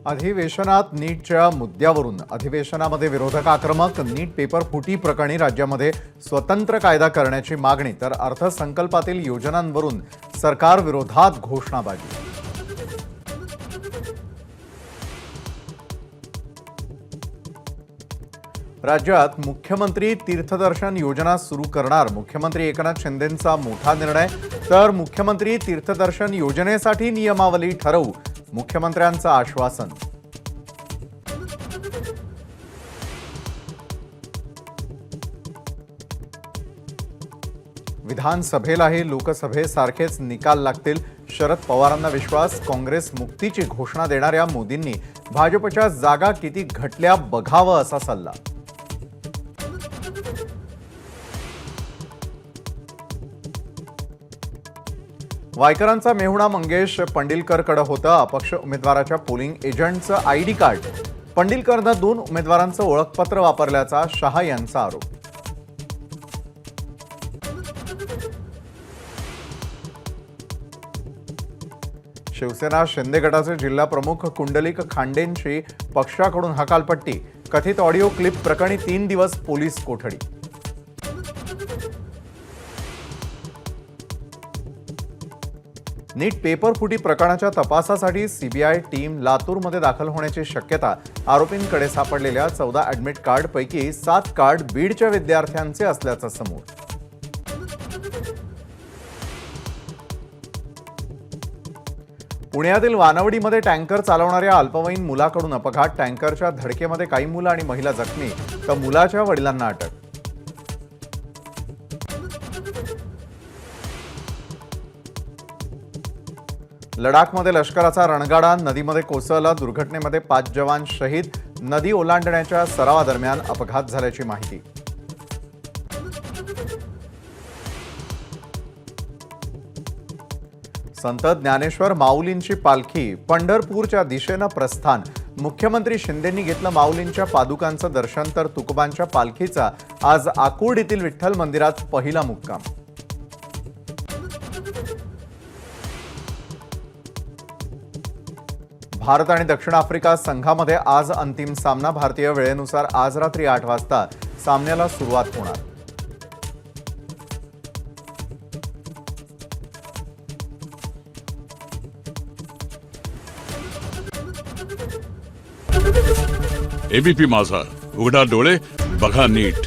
अधिवेशनात नीटच्या मुद्द्यावरून अधिवेशनामध्ये विरोधक आक्रमक. नीट पेपर फुटी प्रकरणी राज्यामध्ये स्वतंत्र कायदा करण्याची मागणी तर अर्थसंकल्पातील योजनांवरून सरकार विरोधात घोषणाबाजी. राज्यात मुख्यमंत्री तीर्थदर्शन योजना सुरू करणार. मुख्यमंत्री एकनाथ शिंदेंचा मोठा निर्णय. तर मुख्यमंत्री तीर्थदर्शन योजनेसाठी नियमावली ठरवू, मुख्यमंत्र्यांचं आश्वासन. विधानसभेलाही लोकसभेसारखेच निकाल लागतील. शरद पवारांना विश्वास. काँग्रेस मुक्तीची घोषणा देणाऱ्या मोदींनी भाजपच्या जागा किती घटल्या बघावं असा सल्ला. वायकरांचा मेहुणा मंगेश पंडिलकरकडे होतं. अपक्ष उमेदवाराच्या पोलिंग एजंटचं आयडी कार्ड. पंडिलकरनं 2 उमेदवारांचं ओळखपत्र वापरल्याचा शहा यांचा आरोप. शिवसेना शिंदे गटाचे जिल्हा प्रमुख कुंडलिक खांडेंची पक्षाकडून हकालपट्टी. कथित ऑडिओ क्लिप प्रकरणी 3 दिवस पोलीस कोठडी. नीट पेपर फुटी प्रकरणाच्या तपासासाठी सीबीआय टीम लातूरमध्ये दाखल होण्याची शक्यता. आरोपींकडे सापडलेल्या 14 ॲडमिट कार्डपैकी 7 कार्ड बीडच्या विद्यार्थ्यांचे असल्याचं समोर. पुण्यातील वानवडीमध्ये टँकर चालवणाऱ्या अल्पवयीन मुलाकडून अपघात. टँकरच्या धडकेमध्ये काही मुलं आणि महिला जखमी, तर मुलाच्या वडिलांना अटक. लडाखमध्ये लष्कराचा रणगाडा नदीमध्ये कोसळला. दुर्घटनेमध्ये 5 जवान शहीद. नदी ओलांडण्याच्या सरावादरम्यान अपघात झाल्याची माहिती. संत ज्ञानेश्वर माऊलींची पालखी पंढरपूरच्या दिशेनं प्रस्थान. मुख्यमंत्री शिंदेंनी घेतलं माऊलींच्या पादुकांचं दर्शन. तर तुकोबांच्या पालखीचा आज आकुर्डीतील विठ्ठल मंदिरात पहिला मुक्काम. भारत आणि दक्षिण आफ्रिका संघामध्ये आज अंतिम सामना. भारतीय वेळेनुसार आज रात्री 8 वाजता सामन्याला सुरुवात होणार. एबीपी माझा, उघडा डोळे बघा नीट.